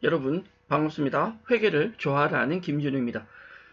여러분 반갑습니다. 회계를 좋아하는 김준우입니다.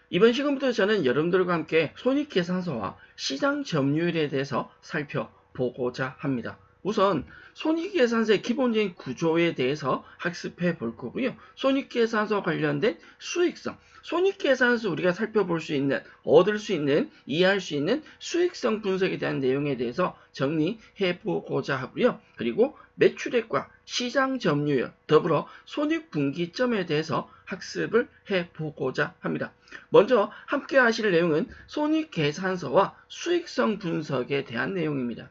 이번 시간부터 저는 여러분들과 함께 손익계산서와 시장 점유율에 대해서 살펴보고자 합니다. 우선 손익계산서의 기본적인 구조에 대해서 학습해 볼 거고요. 손익계산서 관련된 수익성, 손익계산서 우리가 살펴볼 수 있는, 얻을 수 있는, 이해할 수 있는 수익성 분석에 대한 내용에 대해서 정리해 보고자 하고요. 그리고 매출액과 시장 점유율, 더불어 손익분기점에 대해서 학습을 해 보고자 합니다. 먼저 함께 하실 내용은 손익계산서와 수익성 분석에 대한 내용입니다.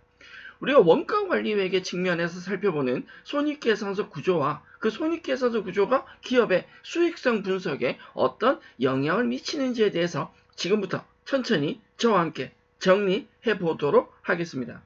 우리가 원가관리회계 측면에서 살펴보는 손익계산서 구조와 그 손익계산서 구조가 기업의 수익성 분석에 어떤 영향을 미치는지에 대해서 지금부터 천천히 저와 함께 정리해 보도록 하겠습니다.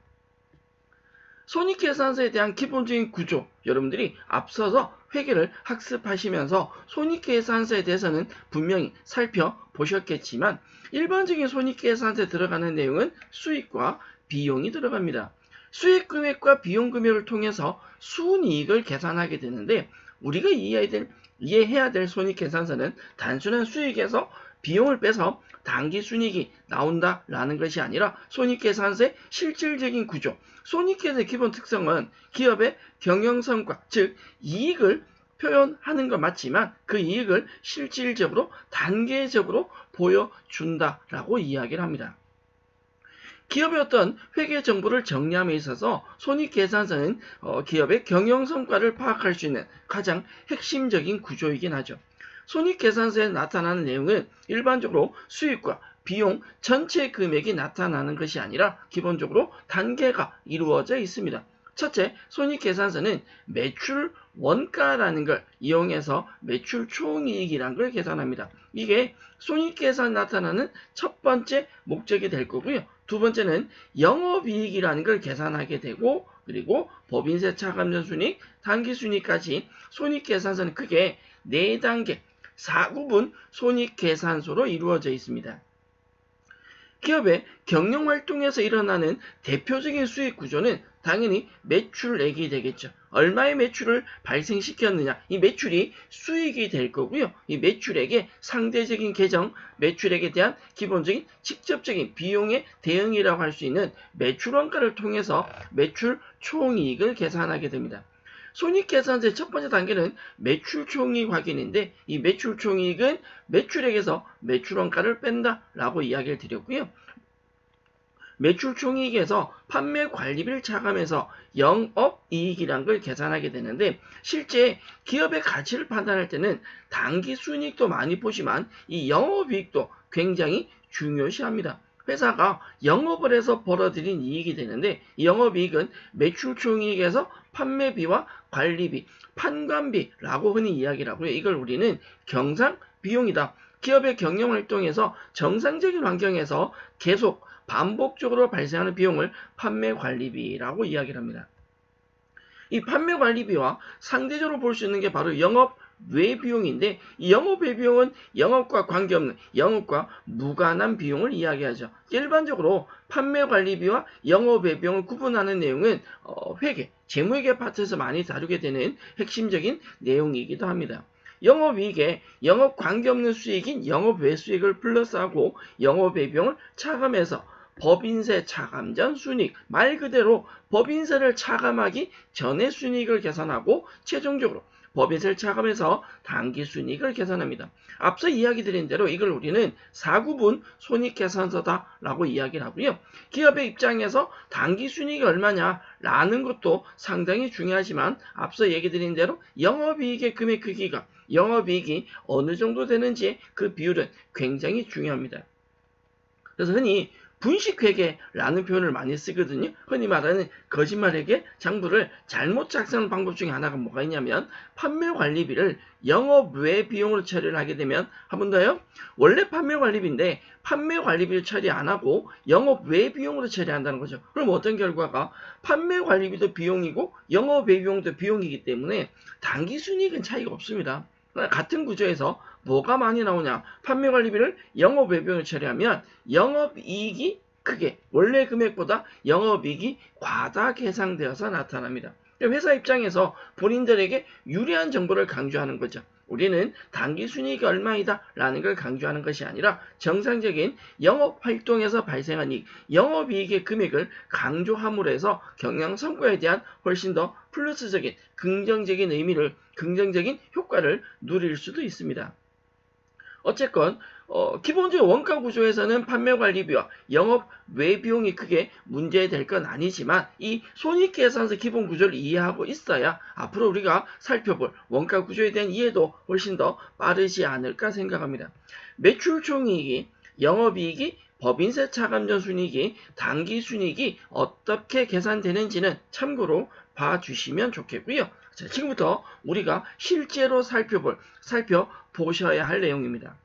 손익계산서에 대한 기본적인 구조, 여러분들이 앞서서 회계를 학습하시면서 손익계산서에 대해서는 분명히 살펴보셨겠지만 일반적인 손익계산서에 들어가는 내용은 수익과 비용이 들어갑니다. 수익 금액과 비용 금액을 통해서 순이익을 계산하게 되는데 우리가 이해해야 될 손익계산서는 단순한 수익에서 비용을 빼서 당기순이익이 나온다라는 것이 아니라 손익계산서의 실질적인 구조, 손익계산의 기본 특성은 기업의 경영성과 즉 이익을 표현하는 것 맞지만 그 이익을 실질적으로 단계적으로 보여준다라고 이야기를 합니다. 기업의 어떤 회계 정보를 정리함에 있어서 손익계산서는 기업의 경영성과를 파악할 수 있는 가장 핵심적인 구조이긴 하죠. 손익계산서에 나타나는 내용은 일반적으로 수익과 비용 전체 금액이 나타나는 것이 아니라 기본적으로 단계가 이루어져 있습니다. 첫째, 손익계산서는 매출 원가라는 걸 이용해서 매출 총이익이라는 걸 계산합니다. 이게 손익계산에 나타나는 첫 번째 목적이 될 거고요. 두 번째는 영업이익이라는 걸 계산하게 되고 그리고 법인세 차감전 순이익, 당기순이익까지 손익계산서는 크게 4단계 4구분 손익계산서로 이루어져 있습니다. 기업의 경영활동에서 일어나는 대표적인 수익 구조는 당연히 매출액이 되겠죠. 얼마의 매출을 발생시켰느냐, 이 매출이 수익이 될 거고요. 이 매출액의 상대적인 계정, 매출액에 대한 기본적인 직접적인 비용의 대응이라고 할 수 있는 매출원가를 통해서 매출 총이익을 계산하게 됩니다. 손익계산서의 첫 번째 단계는 매출총이익 확인인데 이 매출총이익은 매출액에서 매출원가를 뺀다라고 이야기를 드렸고요. 매출총이익에서 판매관리비를 차감해서 영업이익이란 걸 계산하게 되는데 실제 기업의 가치를 판단할 때는 당기순이익도 많이 보지만 이 영업이익도 굉장히 중요시합니다. 회사가 영업을 해서 벌어들인 이익이 되는데 이 영업이익은 매출총이익에서 판매비와 관리비, 판관비라고 흔히 이야기를 하고요. 이걸 우리는 경상비용이다. 기업의 경영활동에서 정상적인 환경에서 계속 반복적으로 발생하는 비용을 판매관리비라고 이야기를 합니다. 이 판매관리비와 상대적으로 볼 수 있는 게 바로 영업 외비용인데 이 영업 외비용은 영업과 관계없는 영업과 무관한 비용을 이야기하죠. 일반적으로 판매관리비와 영업 외비용을 구분하는 내용은 회계, 재무회계 파트에서 많이 다루게 되는 핵심적인 내용이기도 합니다. 영업이익에 영업 관계없는 수익인 영업 외수익을 플러스하고 영업 외비용을 차감해서 법인세 차감 전 순이익, 말 그대로 법인세를 차감하기 전에 순이익을 계산하고 최종적으로 법인세를 차감해서 당기순이익을 계산합니다. 앞서 이야기 드린 대로 이걸 우리는 4구분 손익계산서다라고 이야기를 하고요. 기업의 입장에서 당기순이익이 얼마냐라는 것도 상당히 중요하지만 앞서 얘기 드린 대로 영업이익의 금액 크기가 영업이익이 어느 정도 되는지 그 비율은 굉장히 중요합니다. 그래서 흔히 분식회계라는 표현을 많이 쓰거든요. 흔히 말하는 거짓말회계 장부를 잘못 작성하는 방법 중에 하나가 뭐가 있냐면 판매관리비를 영업 외 비용으로 처리를 하게 되면 한 번 더요. 원래 판매관리비인데 판매관리비를 처리 안 하고 영업 외 비용으로 처리한다는 거죠. 그럼 어떤 결과가 판매관리비도 비용이고 영업 외 비용도 비용이기 때문에 당기순이익은 차이가 없습니다. 같은 구조에서 뭐가 많이 나오냐? 판매관리비를 영업 외비용을 처리하면 영업이익이 크게 원래 금액보다 영업이익이 과다 계상되어서 나타납니다. 회사 입장에서 본인들에게 유리한 정보를 강조하는 거죠. 우리는 당기 순이익이 얼마이다 라는 걸 강조하는 것이 아니라 정상적인 영업 활동에서 발생한 이익, 영업이익의 금액을 강조함으로 해서 경영 성과에 대한 훨씬 더 플러스적인 긍정적인 의미를, 긍정적인 효과를 누릴 수도 있습니다. 어쨌건 기본적인 원가 구조에서는 판매관리비와 영업 외비용이 크게 문제될 건 아니지만 이 손익계산서 기본 구조를 이해하고 있어야 앞으로 우리가 살펴볼 원가 구조에 대한 이해도 훨씬 더 빠르지 않을까 생각합니다. 매출 총이익이, 영업이익이, 법인세 차감 전 순이익이, 당기 순이익이 어떻게 계산되는지는 참고로 봐주시면 좋겠고요. 자, 지금부터 우리가 실제로 살펴보셔야 할 내용입니다.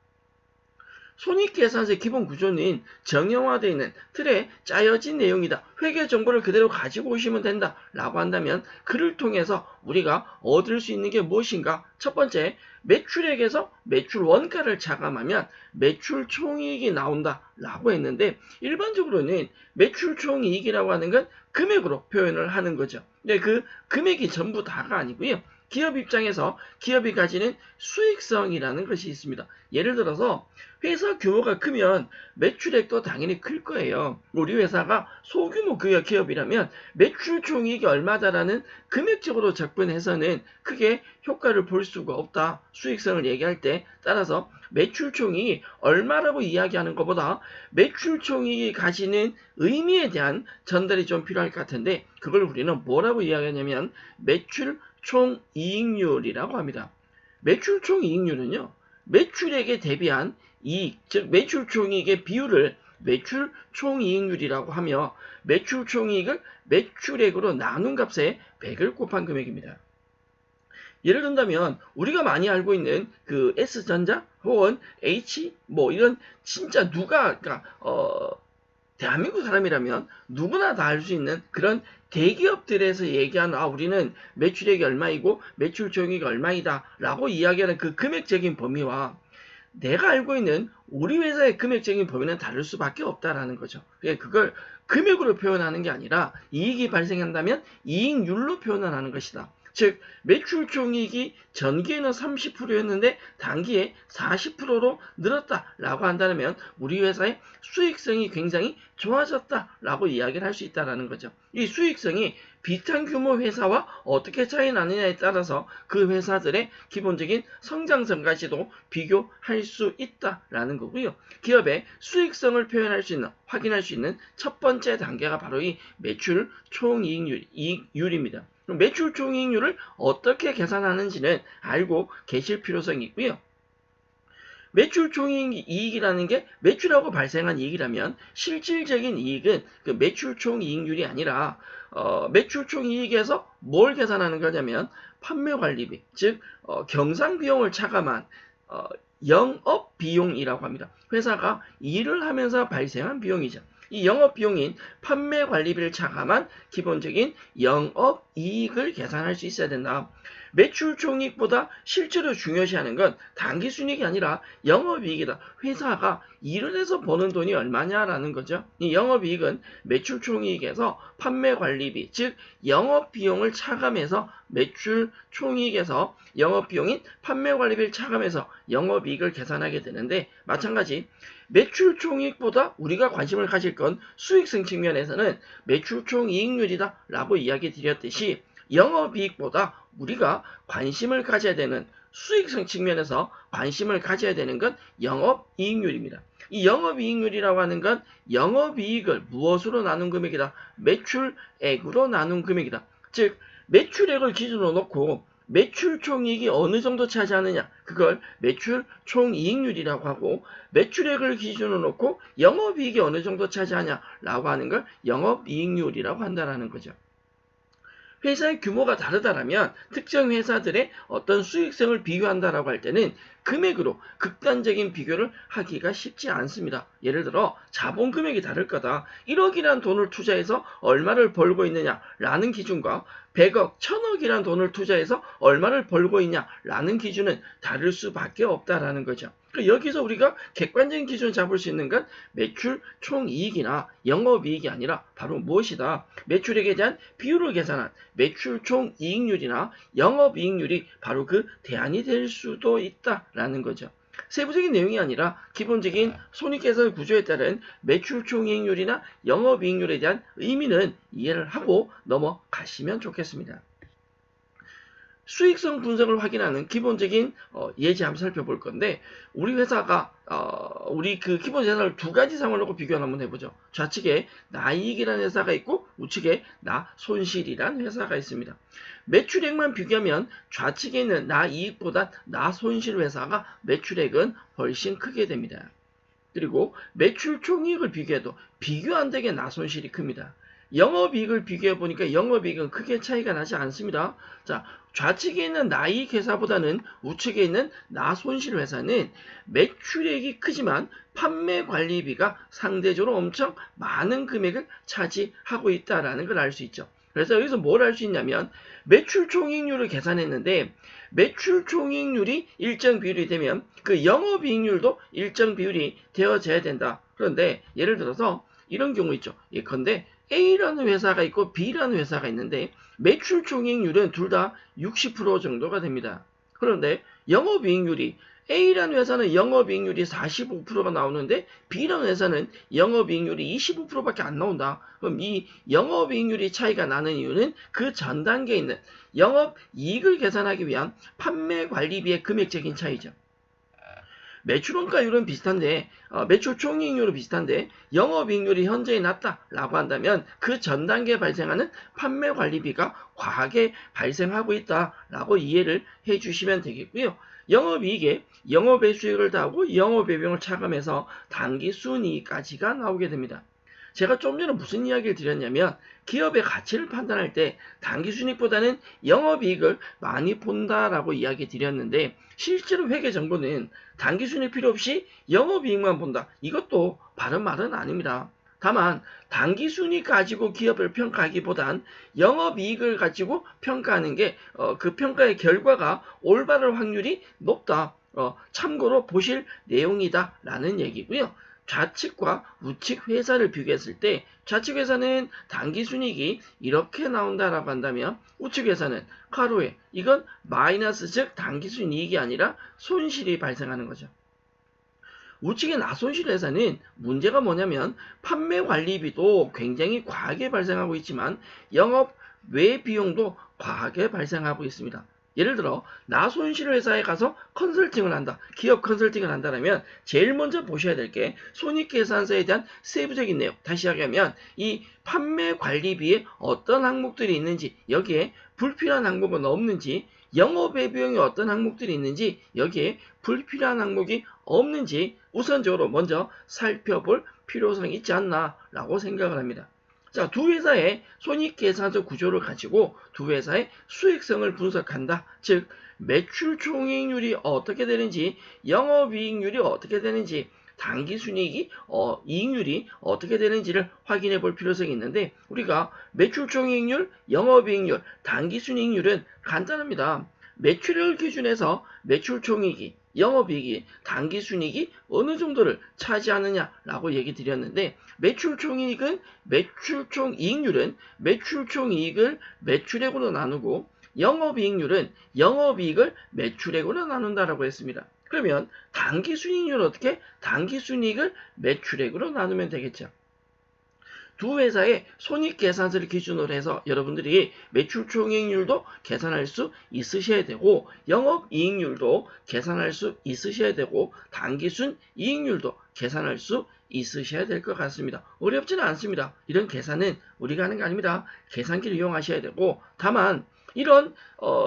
손익계산서의 기본 구조는 정형화되어 있는 틀에 짜여진 내용이다. 회계 정보를 그대로 가지고 오시면 된다. 라고 한다면 그를 통해서 우리가 얻을 수 있는 게 무엇인가? 첫 번째, 매출액에서 매출 원가를 차감하면 매출 총이익이 나온다. 라고 했는데 일반적으로는 매출 총이익이라고 하는 건 금액으로 표현을 하는 거죠. 근데 그 금액이 전부 다가 아니고요. 기업 입장에서 기업이 가지는 수익성이라는 것이 있습니다. 예를 들어서 회사 규모가 크면 매출액도 당연히 클 거예요. 우리 회사가 소규모 기업이라면 매출 총이익이 얼마다라는 금액적으로 접근해서는 크게 효과를 볼 수가 없다. 수익성을 얘기할 때 따라서 매출 총이익이 얼마라고 이야기하는 것보다 매출 총이익이 가지는 의미에 대한 전달이 좀 필요할 것 같은데 그걸 우리는 뭐라고 이야기하냐면 매출 총이익률이라고 합니다. 매출 총이익률은요. 매출액에 대비한 이익, 즉 매출 총이익의 비율을 매출 총이익률이라고 하며 매출 총이익을 매출액으로 나눈 값에 100을 곱한 금액입니다. 예를 든다면 우리가 많이 알고 있는 그 S전자 혹은 H 이런 진짜 누가 대한민국 사람이라면 누구나 다 알 수 있는 그런 대기업들에서 얘기하는 우리는 매출액이 얼마이고 매출 총이익이 얼마이다 라고 이야기하는 그 금액적인 범위와 내가 알고 있는 우리 회사의 금액적인 범위는 다를 수밖에 없다라는 거죠. 그걸 금액으로 표현하는 게 아니라 이익이 발생한다면 이익률로 표현을 하는 것이다. 즉 매출 총이익이 전기에는 30%였는데 단기에 40%로 늘었다라고 한다면 우리 회사의 수익성이 굉장히 좋아졌다라고 이야기를 할 수 있다는 거죠. 이 수익성이 비슷한 규모 회사와 어떻게 차이 나느냐에 따라서 그 회사들의 기본적인 성장성까지도 비교할 수 있다라는 거고요. 기업의 수익성을 표현할 수 있는, 확인할 수 있는 첫 번째 단계가 바로 이 매출 총이익률입니다. 매출 총이익률을 어떻게 계산하는지는 알고 계실 필요성이 있고요. 매출 총이익이라는 게 매출하고 발생한 이익이라면 실질적인 이익은 그 매출 총이익률이 아니라 매출 총이익에서 뭘 계산하는 거냐면 판매관리비, 즉 경상비용을 차감한 영업비용이라고 합니다. 회사가 일을 하면서 발생한 비용이죠. 이 영업비용인 판매관리비를 차감한 기본적인 영업이익을 계산할 수 있어야 된다. 매출 총이익보다 실제로 중요시하는 건 당기순이익이 아니라 영업이익이다. 회사가 일을 해서 버는 돈이 얼마냐라는 거죠. 이 영업이익은 매출 총이익에서 판매관리비, 즉 영업비용을 차감해서 매출 총이익에서 영업비용인 판매관리비를 차감해서 영업이익을 계산하게 되는데 마찬가지 매출 총이익보다 우리가 관심을 가질 건 수익성 측면에서는 매출 총이익률이다 라고 이야기 드렸듯이 영업이익보다 우리가 관심을 가져야 되는 수익성 측면에서 관심을 가져야 되는 건 영업이익률입니다. 이 영업이익률이라고 하는 건 영업이익을 무엇으로 나눈 금액이다? 매출액으로 나눈 금액이다. 즉 매출액을 기준으로 놓고 매출 총이익이 어느 정도 차지하느냐 그걸 매출 총이익률이라고 하고 매출액을 기준으로 놓고 영업이익이 어느 정도 차지하냐라고 하는 걸 영업이익률이라고 한다는 거죠. 회사의 규모가 다르다라면 특정 회사들의 어떤 수익성을 비교한다라고 할 때는 금액으로 극단적인 비교를 하기가 쉽지 않습니다. 예를 들어 자본 금액이 다를 거다. 1억이라는 돈을 투자해서 얼마를 벌고 있느냐라는 기준과 100억, 1000억이라는 돈을 투자해서 얼마를 벌고 있냐라는 기준은 다를 수밖에 없다라는 거죠. 여기서 우리가 객관적인 기준을 잡을 수 있는 건 매출 총이익이나 영업이익이 아니라 바로 무엇이다? 매출액에 대한 비율을 계산한 매출 총이익률이나 영업이익률이 바로 그 대안이 될 수도 있다라는 거죠. 세부적인 내용이 아니라 기본적인 손익계산 구조에 따른 매출 총이익률이나 영업이익률에 대한 의미는 이해를 하고 넘어가시면 좋겠습니다. 수익성 분석을 확인하는 기본적인 예제 한번 살펴볼 건데, 우리 회사가 우리 그 기본 자산을 두 가지 상황을 놓고 비교를 한번 해보죠. 좌측에 나이익이라는 회사가 있고 우측에 나손실이라는 회사가 있습니다. 매출액만 비교하면 좌측에 있는 나이익보다 나손실 회사가 매출액은 훨씬 크게 됩니다. 그리고 매출 총이익을 비교해도 비교 안 되게 나손실이 큽니다. 영업이익을 비교해 보니까 영업이익은 크게 차이가 나지 않습니다. 자, 좌측에 있는 나이익 회사보다는 우측에 있는 나손실 회사는 매출액이 크지만 판매 관리비가 상대적으로 엄청 많은 금액을 차지하고 있다는 걸 알 수 있죠. 그래서 여기서 뭘 알 수 있냐면 매출 총이익률을 계산했는데 매출 총이익률이 일정 비율이 되면 그 영업이익률도 일정 비율이 되어져야 된다. 그런데 예를 들어서 이런 경우 있죠. 예컨대 A라는 회사가 있고 B라는 회사가 있는데 매출 총이익률은 둘 다 60% 정도가 됩니다. 그런데 영업이익률이 A라는 회사는 영업이익률이 45%가 나오는데 B라는 회사는 영업이익률이 25%밖에 안 나온다. 그럼 이 영업이익률이 차이가 나는 이유는 그 전 단계에 있는 영업이익을 계산하기 위한 판매 관리비의 금액적인 차이죠. 매출원가율은 비슷한데 매출 총이익률은 비슷한데 영업이익률이 현저히 낮다라고 한다면 그 전 단계에 발생하는 판매 관리비가 과하게 발생하고 있다라고 이해를 해주시면 되겠고요. 영업이익에 영업의 수익을 더하고 영업의 비용을 차감해서 당기순이익까지가 나오게 됩니다. 제가 좀 전에 무슨 이야기를 드렸냐면 기업의 가치를 판단할 때 당기순이익보다는 영업이익을 많이 본다라고 이야기 드렸는데 실제로 회계정보는 당기순이익 필요 없이 영업이익만 본다. 이것도 바른 말은 아닙니다. 다만 당기순이익 가지고 기업을 평가하기보단 영업이익을 가지고 평가하는 게 그 평가의 결과가 올바를 확률이 높다. 참고로 보실 내용이다 라는 얘기고요. 좌측과 우측 회사를 비교했을 때 좌측 회사는 당기순이익이 이렇게 나온다라고 한다면 우측 회사는 가로에 이건 마이너스 즉 당기순이익이 아니라 손실이 발생하는 거죠. 우측의 나손실 회사는 문제가 뭐냐면 판매 관리비도 굉장히 과하게 발생하고 있지만 영업 외 비용도 과하게 발생하고 있습니다. 예를 들어 나손실 회사에 가서 컨설팅을 한다. 기업 컨설팅을 한다면 제일 먼저 보셔야 될 게 손익계산서에 대한 세부적인 내용. 다시 이야기하면 이 판매 관리비에 어떤 항목들이 있는지 여기에 불필요한 항목은 없는지 영업의 비용이 어떤 항목들이 있는지 여기에 불필요한 항목이 없는지 우선적으로 먼저 살펴볼 필요성이 있지 않나 라고 생각을 합니다. 자, 두 회사의 손익계산서 구조를 가지고 두 회사의 수익성을 분석한다. 즉 매출 총이익률이 어떻게 되는지 영업이익률이 어떻게 되는지 당기순이익이 이익률이 어떻게 되는지를 확인해 볼 필요성이 있는데 우리가 매출 총이익률, 영업이익률, 당기순이익률은 간단합니다. 매출액을 기준해서 매출 총이익이 영업이익이 당기순이익이 어느 정도를 차지하느냐라고 얘기 드렸는데 매출 총이익은 매출 총이익률은 매출 총이익을 매출액으로 나누고 영업이익률은 영업이익을 매출액으로 나눈다라고 했습니다. 그러면 당기순이익률은 어떻게? 당기순이익을 매출액으로 나누면 되겠죠. 두 회사의 손익계산서를 기준으로 해서 여러분들이 매출 총이익률도 계산할 수 있으셔야 되고 영업이익률도 계산할 수 있으셔야 되고 당기순이익률도 계산할 수 있으셔야 될 것 같습니다. 어렵지는 않습니다. 이런 계산은 우리가 하는 게 아닙니다. 계산기를 이용하셔야 되고 다만 이런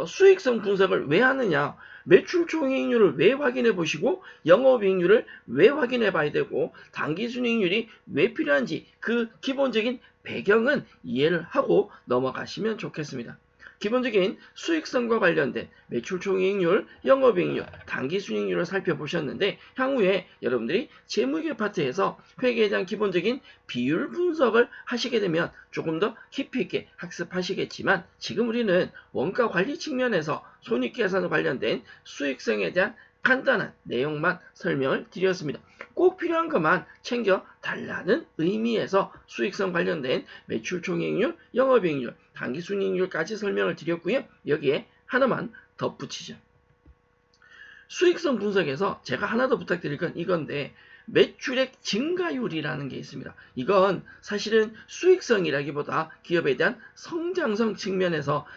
수익성 분석을 왜 하느냐 매출 총이익률을 왜 확인해 보시고 영업이익률을 왜 확인해 봐야 되고 당기순이익률이 왜 필요한지 그 기본적인 배경은 이해를 하고 넘어가시면 좋겠습니다. 기본적인 수익성과 관련된 매출 총이익률, 영업이익률, 당기순이익률을 살펴보셨는데 향후에 여러분들이 재무회계 파트에서 회계에 대한 기본적인 비율 분석을 하시게 되면 조금 더 깊이 있게 학습하시겠지만 지금 우리는 원가 관리 측면에서 손익계산과 관련된 수익성에 대한 간단한 내용만 설명을 드렸습니다. 꼭 필요한 것만 챙겨 달라는 의미에서 수익성 관련된 매출 총액률, 영업이익률, 당기순이익률까지 설명을 드렸고요. 여기에 하나만 덧붙이죠. 수익성 분석에서 제가 하나 더 부탁드릴 건 이건데 매출액 증가율이라는 게 있습니다. 이건 사실은 수익성이라기보다 기업에 대한 성장성 측면에서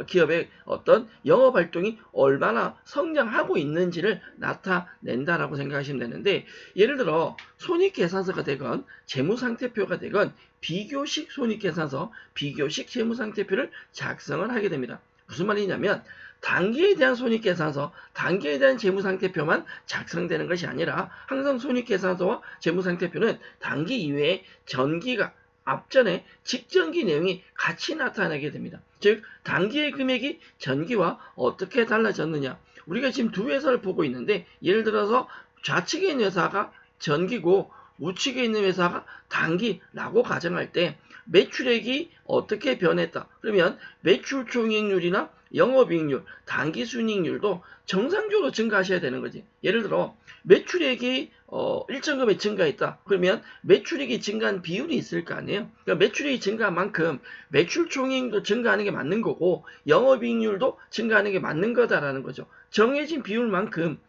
기업의 어떤 영업활동이 얼마나 성장하고 있는지를 나타낸다라고 생각하시면 되는데, 예를 들어 손익계산서가 되건 재무상태표가 되건 비교식 손익계산서, 비교식 재무상태표를 작성을 하게 됩니다. 무슨 말이냐면 단기에 대한 손익계산서, 단기에 대한 재무상태표만 작성되는 것이 아니라 항상 손익계산서와 재무상태표는 단기 이외에 전기가 앞전에 직전기 내용이 같이 나타나게 됩니다. 즉 단기의 금액이 전기와 어떻게 달라졌느냐. 우리가 지금 두 회사를 보고 있는데 예를 들어서 좌측에 있는 회사가 전기고 우측에 있는 회사가 단기라고 가정할 때 매출액이 어떻게 변했다. 그러면 매출 총이익률이나 영업이익률, 당기순이익률도 정상적으로 증가하셔야 되는 거지. 예를 들어 매출액이 일정 금액 증가했다. 그러면 매출액이 증가한 비율이 있을 거 아니에요. 그러니까 매출액이 증가한 만큼 매출 총이익도 증가하는 게 맞는 거고 영업이익률도 증가하는 게 맞는 거다라는 거죠. 정해진 비율만큼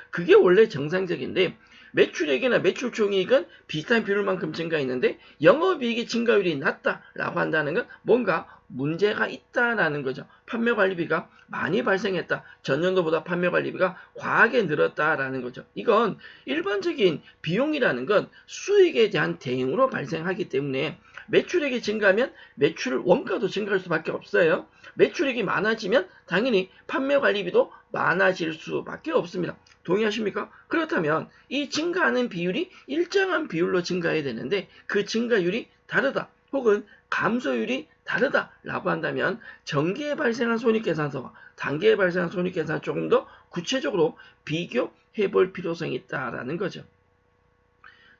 그게 원래 정상적인데, 매출액이나 매출 총이익은 비슷한 비율만큼 증가했는데 영업이익의 증가율이 낮다라고 한다는 건 뭔가 문제가 있다라는 거죠. 판매관리비가 많이 발생했다. 전년도보다 판매관리비가 과하게 늘었다라는 거죠. 이건 일반적인 비용이라는 건 수익에 대한 대응으로 발생하기 때문에 매출액이 증가하면 매출 원가도 증가할 수밖에 없어요. 매출액이 많아지면 당연히 판매관리비도 많아질 수밖에 없습니다. 동의하십니까? 그렇다면 이 증가하는 비율이 일정한 비율로 증가해야 되는데 그 증가율이 다르다 혹은 감소율이 다르다라고 한다면 전기에 발생한 손익계산서와 단기에 발생한 손익계산서 조금 더 구체적으로 비교해 볼 필요성이 있다라는 거죠.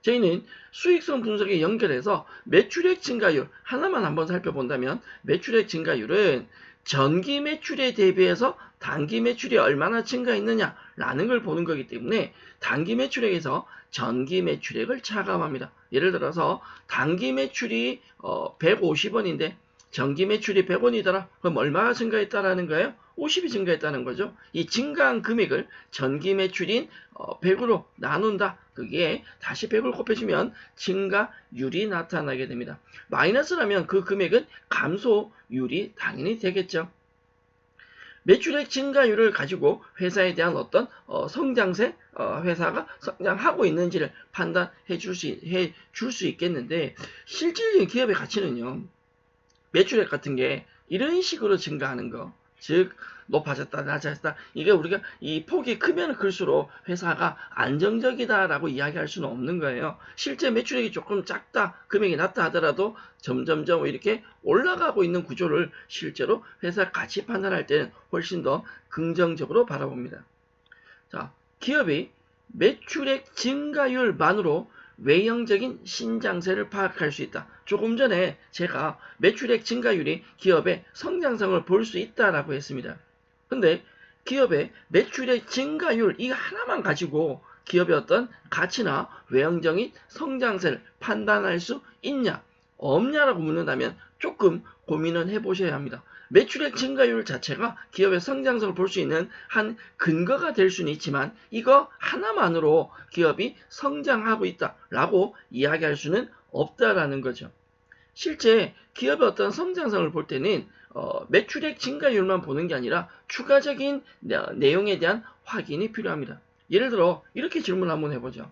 저희는 수익성 분석에 연결해서 매출액 증가율 하나만 한번 살펴본다면 매출액 증가율은 전기 매출에 대비해서 단기 매출이 얼마나 증가했느냐라는 걸 보는 거기 때문에 단기 매출액에서 전기 매출액을 차감합니다. 예를 들어서 단기 매출이 150원인데 전기 매출이 100원이더라. 그럼 얼마가 증가했다라는 거예요? 50이 증가했다는 거죠. 이 증가한 금액을 전기 매출인 100으로 나눈다. 그게 다시 100을 곱해주면 증가율이 나타나게 됩니다. 마이너스라면 그 금액은 감소율이 당연히 되겠죠. 매출액 증가율을 가지고 회사에 대한 어떤 성장세, 회사가 성장하고 있는지를 판단해 줄 수 있겠는데, 실질적인 기업의 가치는요, 매출액 같은 게 이런 식으로 증가하는 거, 즉 높아졌다 낮아졌다, 이게 우리가 이 폭이 크면 클수록 회사가 안정적이다라고 이야기할 수는 없는 거예요. 실제 매출액이 조금 작다, 금액이 낮다 하더라도 점점점 이렇게 올라가고 있는 구조를 실제로 회사 가치 판단할 때는 훨씬 더 긍정적으로 바라봅니다. 자, 기업이 매출액 증가율만으로 외형적인 신장세를 파악할 수 있다. 조금 전에 제가 매출액 증가율이 기업의 성장성을 볼 수 있다라고 했습니다. 근데 기업의 매출액 증가율 이 하나만 가지고 기업의 어떤 가치나 외형적인 성장세를 판단할 수 있냐 없냐라고 묻는다면 조금 고민은 해보셔야 합니다. 매출액 증가율 자체가 기업의 성장성을 볼 수 있는 한 근거가 될 수는 있지만 이거 하나만으로 기업이 성장하고 있다라고 이야기할 수는 없다라는 거죠. 실제 기업의 어떤 성장성을 볼 때는 매출액 증가율만 보는 게 아니라 추가적인 내용에 대한 확인이 필요합니다. 예를 들어 이렇게 질문 한번 해보죠.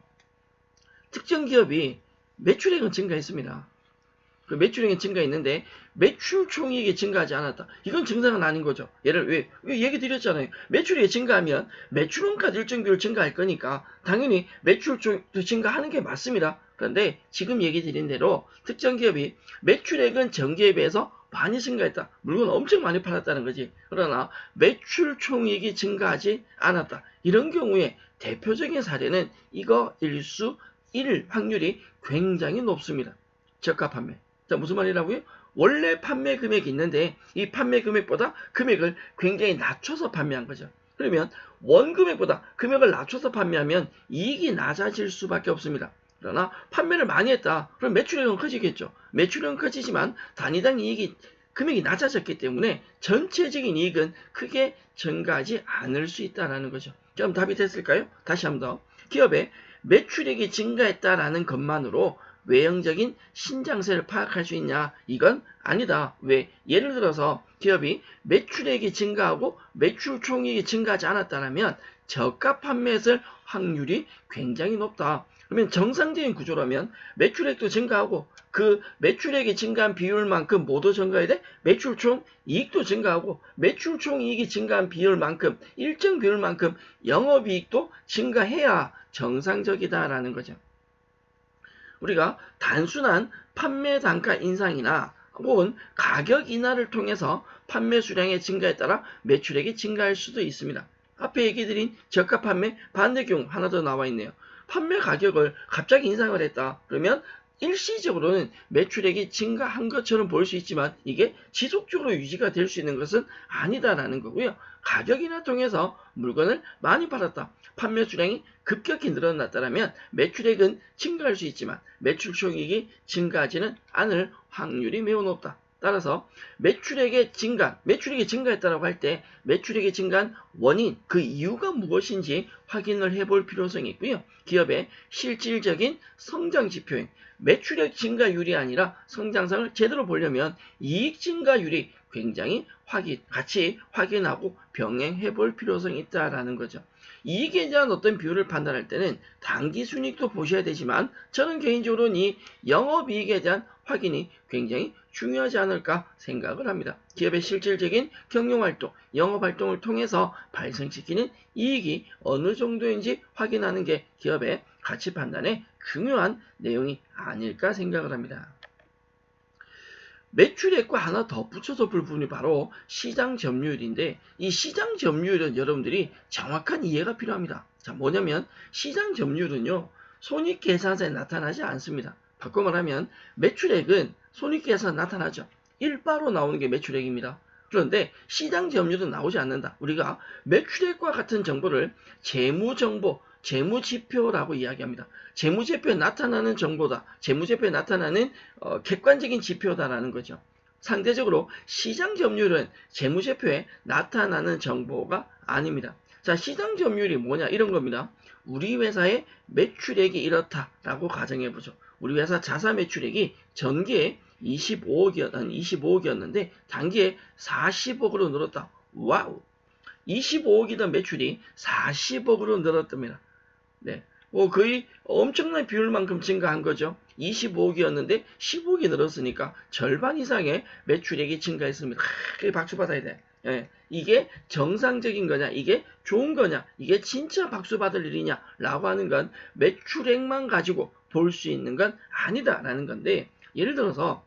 특정 기업이 매출액은 증가했습니다. 그 매출액이 증가했는데 매출 총이익이 증가하지 않았다. 이건 증상은 아닌 거죠. 왜 얘기 드렸잖아요. 매출액이 증가하면 매출원가도 일정 비율 증가할 거니까 당연히 매출 총이익도 증가하는 게 맞습니다. 그런데 지금 얘기 드린 대로 특정 기업이 매출액은 전기에 비해서 많이 증가했다. 물건 엄청 많이 팔았다는 거지. 그러나 매출 총이익이 증가하지 않았다. 이런 경우에 대표적인 사례는 이거일 수 있을 확률이 굉장히 높습니다. 저가 판매. 자, 무슨 말이라고요? 원래 판매 금액이 있는데 이 판매 금액보다 금액을 굉장히 낮춰서 판매한 거죠. 그러면 원금액보다 금액을 낮춰서 판매하면 이익이 낮아질 수밖에 없습니다. 그러나 판매를 많이 했다. 그럼 매출액은 커지겠죠. 매출액은 커지지만 단위당 이익이 금액이 낮아졌기 때문에 전체적인 이익은 크게 증가하지 않을 수 있다는 거죠. 그럼 답이 됐을까요? 다시 한번 더. 기업의 매출액이 증가했다라는 것만으로 외형적인 신장세를 파악할 수 있냐? 이건 아니다. 왜? 예를 들어서 기업이 매출액이 증가하고 매출 총액이 증가하지 않았다면 저가 판매했을 확률이 굉장히 높다. 그러면 정상적인 구조라면 매출액도 증가하고 그 매출액이 증가한 비율만큼 모두 증가해야 돼? 매출 총 이익도 증가하고 매출 총 이익이 증가한 비율만큼 일정 비율만큼 영업이익도 증가해야 정상적이다라는 거죠. 우리가 단순한 판매 단가 인상이나 혹은 가격 인하를 통해서 판매 수량의 증가에 따라 매출액이 증가할 수도 있습니다. 앞에 얘기드린 저가 판매 반대 경우 하나 더 나와 있네요. 판매 가격을 갑자기 인상을 했다. 그러면 일시적으로는 매출액이 증가한 것처럼 보일 수 있지만 이게 지속적으로 유지가 될 수 있는 것은 아니다라는 거고요. 가격 인하 통해서 물건을 많이 팔았다. 판매 수량이 급격히 늘어났다면 매출액은 증가할 수 있지만 매출 총액이 증가하지는 않을 확률이 매우 높다. 따라서 매출액이 증가했다고 할 때 매출액이 증가한 원인, 그 이유가 무엇인지 확인을 해볼 필요성이 있고요. 기업의 실질적인 성장 지표인 매출액 증가율이 아니라 성장성을 제대로 보려면 이익 증가율이 굉장히 같이 확인하고 병행해 볼 필요성이 있다라는 거죠. 이익에 대한 어떤 비율을 판단할 때는 당기순이익도 보셔야 되지만 저는 개인적으로는 이 영업이익에 대한 확인이 굉장히 중요하지 않을까 생각을 합니다. 기업의 실질적인 경영활동, 영업활동을 통해서 발생시키는 이익이 어느 정도인지 확인하는 게 기업의 가치 판단에 중요한 내용이 아닐까 생각을 합니다. 매출액과 하나 더 붙여서 볼 부분이 바로 시장 점유율인데 이 시장 점유율은 여러분들이 정확한 이해가 필요합니다. 자, 뭐냐면 시장 점유율은요. 손익계산서에 나타나지 않습니다. 바꿔 말하면 매출액은 손익계산서에 나타나죠. 일바로 나오는 게 매출액입니다. 그런데 시장 점유율은 나오지 않는다. 우리가 매출액과 같은 정보를 재무정보, 재무지표라고 이야기합니다. 재무지표에 나타나는 정보다. 재무지표에 나타나는 객관적인 지표다라는 거죠. 상대적으로 시장 점유율은 재무지표에 나타나는 정보가 아닙니다. 자, 시장 점유율이 뭐냐? 이런 겁니다. 우리 회사의 매출액이 이렇다라고 가정해보죠. 우리 회사 자사 매출액이 전기에 25억이었는데 단기에 40억으로 늘었다. 와우! 25억이던 매출이 40억으로 늘었답니다. 네. 거의 엄청난 비율만큼 증가한 거죠. 25억이었는데 15억이 늘었으니까 절반 이상의 매출액이 증가했습니다. 박수 받아야 돼. 예. 이게 정상적인 거냐, 이게 좋은 거냐, 이게 진짜 박수 받을 일이냐 라고 하는 건 매출액만 가지고 볼 수 있는 건 아니다라는 건데, 예를 들어서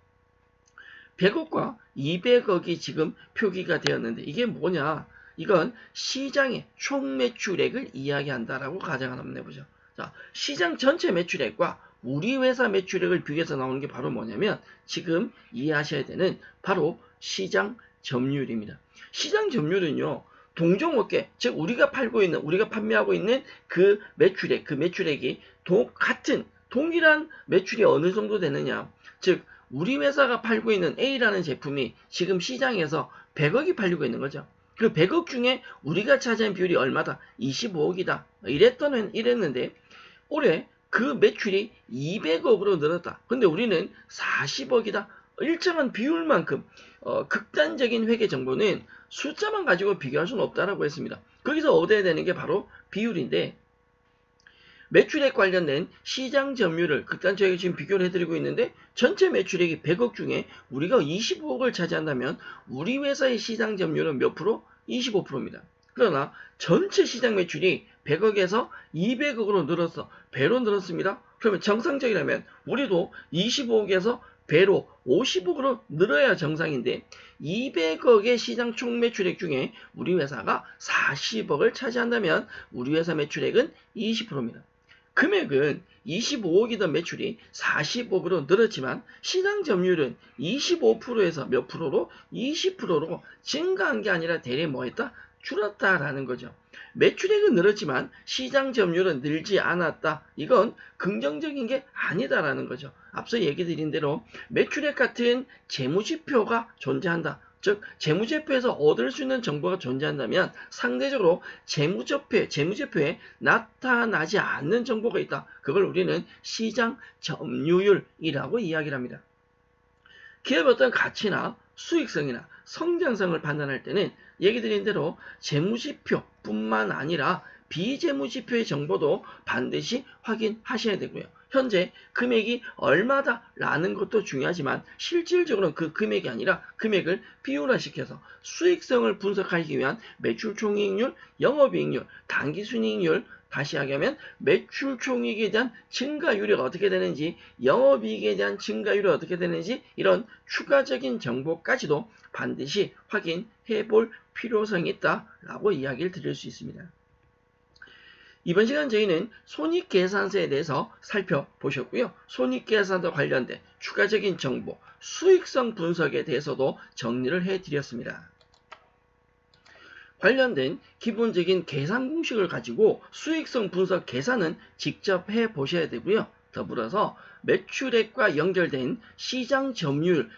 100억과 200억이 지금 표기가 되었는데 이게 뭐냐, 이건 시장의 총 매출액을 이야기한다라고 가정을 한번 해보죠. 자, 시장 전체 매출액과 우리 회사 매출액을 비교해서 나오는 게 바로 뭐냐면 지금 이해하셔야 되는 바로 시장 점유율입니다. 시장 점유율은요, 동종업계, 즉 우리가 판매하고 있는 그 매출액이 동일한 매출이 어느 정도 되느냐, 즉 우리 회사가 팔고 있는 A라는 제품이 지금 시장에서 100억이 팔리고 있는 거죠. 그 100억 중에 우리가 차지한 비율이 얼마다? 25억이다. 이랬는데 올해 그 매출이 200억으로 늘었다. 근데 우리는 40억이다. 일정한 비율만큼 극단적인 회계 정보는 숫자만 가지고 비교할 수는 없다라고 했습니다. 거기서 얻어야 되는 게 바로 비율인데, 매출액 관련된 시장 점유율을 극단적으로 지금 비교를 해드리고 있는데 전체 매출액이 100억 중에 우리가 25억을 차지한다면 우리 회사의 시장 점유율은 몇 프로? 25%입니다. 그러나 전체 시장 매출이 100억에서 200억으로 늘었어. 배로 늘었습니다. 그러면 정상적이라면 우리도 25억에서 배로 50억으로 늘어야 정상인데 200억의 시장 총 매출액 중에 우리 회사가 40억을 차지한다면 우리 회사 매출액은 20%입니다. 금액은 25억이던 매출이 40억으로 늘었지만 시장 점유율은 25%에서 몇 프로로? 20%로 증가한 게 아니라 대략 뭐했다? 줄었다라는 거죠. 매출액은 늘었지만 시장 점유율은 늘지 않았다. 이건 긍정적인 게 아니다라는 거죠. 앞서 얘기 드린 대로 매출액 같은 재무지표가 존재한다. 즉 재무제표에서 얻을 수 있는 정보가 존재한다면 상대적으로 재무제표에 나타나지 않는 정보가 있다. 그걸 우리는 시장 점유율이라고 이야기를 합니다. 기업의 어떤 가치나 수익성이나 성장성을 판단할 때는 얘기 드린 대로 재무지표뿐만 아니라 비재무지표의 정보도 반드시 확인하셔야 되고요. 현재 금액이 얼마다라는 것도 중요하지만 실질적으로는 그 금액이 아니라 금액을 비율화시켜서 수익성을 분석하기 위한 매출총이익률, 영업이익률, 당기순이익률, 다시 하면 매출총이익에 대한 증가율이 어떻게 되는지, 영업이익에 대한 증가율이 어떻게 되는지 이런 추가적인 정보까지도 반드시 확인해 볼 필요성이 있다라고 이야기를 드릴 수 있습니다. 이번 시간 저희는 손익계산서에 대해서 살펴보셨고요. 손익계산서 관련된 추가적인 정보, 수익성 분석에 대해서도 정리를 해드렸습니다. 관련된 기본적인 계산 공식을 가지고 수익성 분석 계산은 직접 해보셔야 되고요. 더불어서 매출액과 연결된 시장 점유율의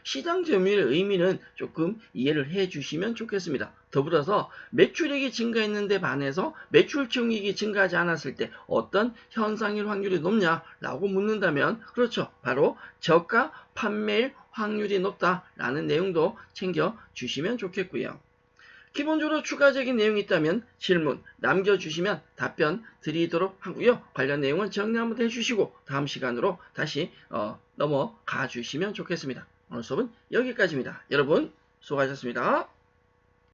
의미는 조금 이해를 해주시면 좋겠습니다. 더불어서 매출액이 증가했는데 반해서 매출총이익이 증가하지 않았을 때 어떤 현상일 확률이 높냐라고 묻는다면 그렇죠. 바로 저가 판매일 확률이 높다라는 내용도 챙겨주시면 좋겠고요. 기본적으로 추가적인 내용이 있다면 질문 남겨주시면 답변 드리도록 하고요. 관련 내용은 정리 한번 해주시고 다음 시간으로 다시 넘어가 주시면 좋겠습니다. 오늘 수업은 여기까지입니다. 여러분 수고하셨습니다.